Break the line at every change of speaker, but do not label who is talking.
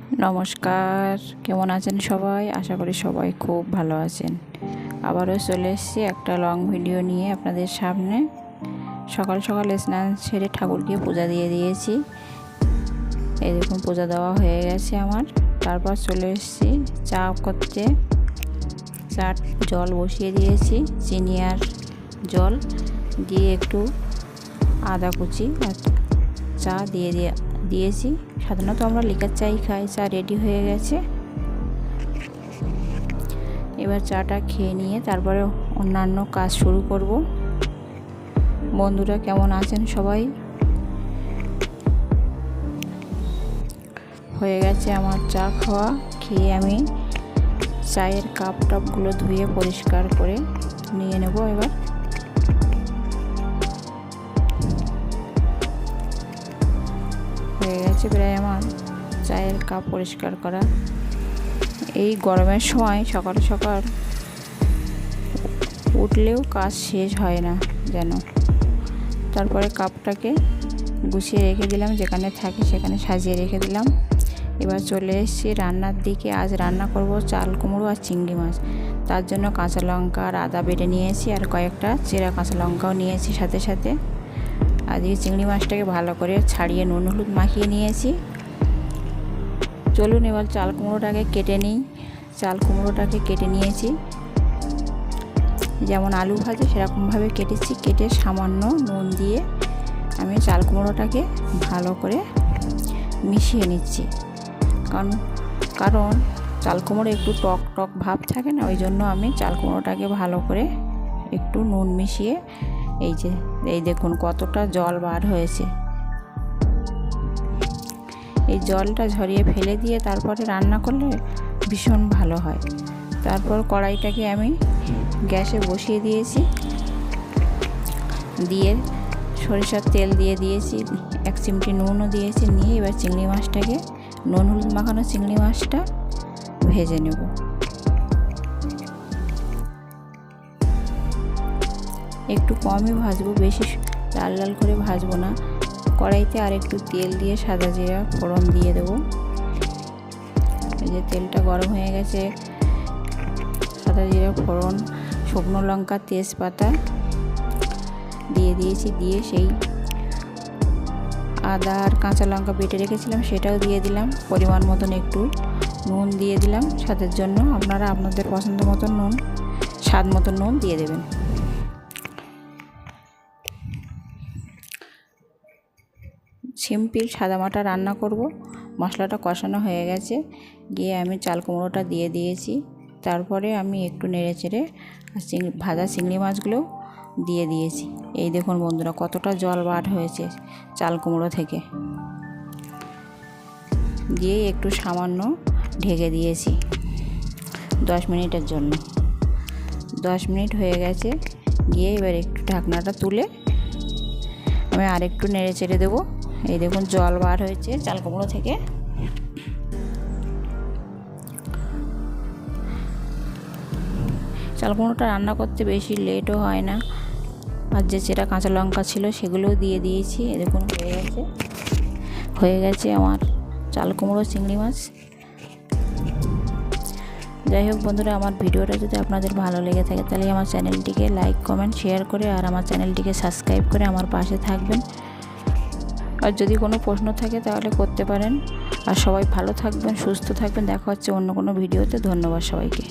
নমস্কার, কেমন আছেন সবাই? আশা করি সবাই খুব ভালো আছেন। আবারও চলে এসেছি একটা লং ভিডিও নিয়ে আপনাদের সামনে। সকাল সকাল স্নান সেরে ঠাকুরকে পূজা দিয়ে দিয়েছি। এই দেখুন, পূজা দেওয়া হয়ে গেছে আমার। তারপর চলে এসেছি চা করতে। জল বসিয়ে দিয়েছি, চিনি আর জল দিয়ে একটু আদা কুচি আর চা দিয়েছি। সাধারণত আমরা লিকার চাই খাই। চা রেডি হয়ে গেছে। এবার চাটা খেয়ে নিয়ে তারপরে অন্যান্য কাজ শুরু করব। বন্ধুরা কেমন আছেন সবাই? হয়ে গেছে আমার চা খাওয়া। খেয়ে আমি চায়ের কাপ টাপগুলো ধুয়ে পরিষ্কার করে নিয়ে নেব। এবার হয়ে গেছে প্রায় আমার চায়ের কাপ পরিষ্কার করা। এই গরমের সময় সকাল সকাল উঠলেও কাজ শেষ হয় না যেন। তারপরে কাপটাকে গুছিয়ে রেখে দিলাম, যেখানে থাকে সেখানে সাজিয়ে রেখে দিলাম। এবার চলে এসেছি রান্নার দিকে। আজ রান্না করব চাল কুমড়ো আর চিংড়ি মাছ। তার জন্য কাঁচা লঙ্কা আর আদা বেটে নিয়েছি, আর কয়েকটা চেরা কাঁচা লঙ্কাও নিয়েছি সাথে সাথে। আজকে চিংড়ি মাছটাকে ভালো করে ছাড়িয়ে নুন হলুদ মাখিয়ে নিয়েছি। চলুন এবার চাল কুমড়োটাকে কেটে নিই। চাল কুমড়োটাকে কেটে নিয়েছি, যেমন আলু ভাজে সেরকমভাবে কেটেছি। কেটে সামান্য নুন দিয়ে আমি চাল কুমড়োটাকে ভালো করে মিশিয়ে নিচ্ছি। কারণ চাল কুমড়ো একটু টক টক ভাব থাকে না, ওই জন্য আমি চাল কুমড়োটাকে ভালো করে একটু নুন মিশিয়ে এই দেখুন কতটা জল বার হয়েছে। এই জলটা ঝরিয়ে ফেলে দিয়ে তারপরে রান্না করলে ভীষণ ভালো হয়। তারপর কড়াইটাকে আমি গ্যাসে বসিয়ে দিয়েছি, দিয়ে সরিষার তেল দিয়ে দিয়েছি, 1 চিমটি নুনও দিয়েছি। নিয়ে এবার চিংড়ি মাছটাকে নুন হলুদ মাখানো চিংড়ি মাছটা ভেজে নেব। একটু কমই ভাজবো, বেশি লাল লাল করে ভাজবো না। কড়াইতে আর একটু তেল দিয়ে সাদা জিরা ফোড়ন দিয়ে দেবো। এই যে তেলটা গরম হয়ে গেছে, সাদা জিরা ফোড়ন, শুকনো লঙ্কা, তেজপাতা দিয়ে দিয়েছি। দিয়ে সেই আদা আর কাঁচা লঙ্কা বেটে রেখেছিলাম সেটাও দিয়ে দিলাম। পরিমাণ মতন একটু নুন দিয়ে দিলাম স্বাদের জন্য। আপনারা আপনাদের পছন্দ মতন নুন, স্বাদ মতন নুন দিয়ে দেবেন। সিম্পল সাদামাটা রান্না করব। মশলাটা কষানো হয়ে গেছে, গিয়ে আমি চাল কুমড়োটা দিয়ে দিয়েছি। তারপরে আমি একটু নেড়ে চেড়ে ভাজা চিংড়ি মাছগুলো দিয়ে দিয়েছি। এই দেখুন বন্ধুরা কতটা জল বার হয়েছে চাল কুমড়ো থেকে। দিয়ে একটু সামান্য ঢেকে দিয়েছি 10 মিনিটের জন্য। 10 মিনিট হয়ে গেছে। গিয়ে এবার একটু ঢাকনাটা তুলে আমি আরেকটু নেড়ে চেড়ে দেবো। এই দেখুন জল বার হয়েছে চাল কুমড়ো থেকে। চাল কুমড়োটা রান্না করতে বেশি লেটও হয় না। আর যে চেরা কাঁচা লঙ্কা ছিল সেগুলোও দিয়ে দিয়েছি। এই দেখুন হয়ে গেছে আমার চাল কুমড়ো চিংড়ি মাছ। যাই হোক বন্ধুরা, আমার ভিডিওটা যদি আপনাদের ভালো লেগে থাকে তাহলে আমার চ্যানেলটিকে লাইক কমেন্ট শেয়ার করে আর আমার চ্যানেলটিকে সাবস্ক্রাইব করে আমার পাশে থাকবেন। আর যদি কোনো প্রশ্ন থাকে তাহলে করতে পারেন। আর সবাই ভালো থাকবেন, সুস্থ থাকবেন। দেখা হচ্ছে অন্য কোনো ভিডিওতে। ধন্যবাদ সবাইকে।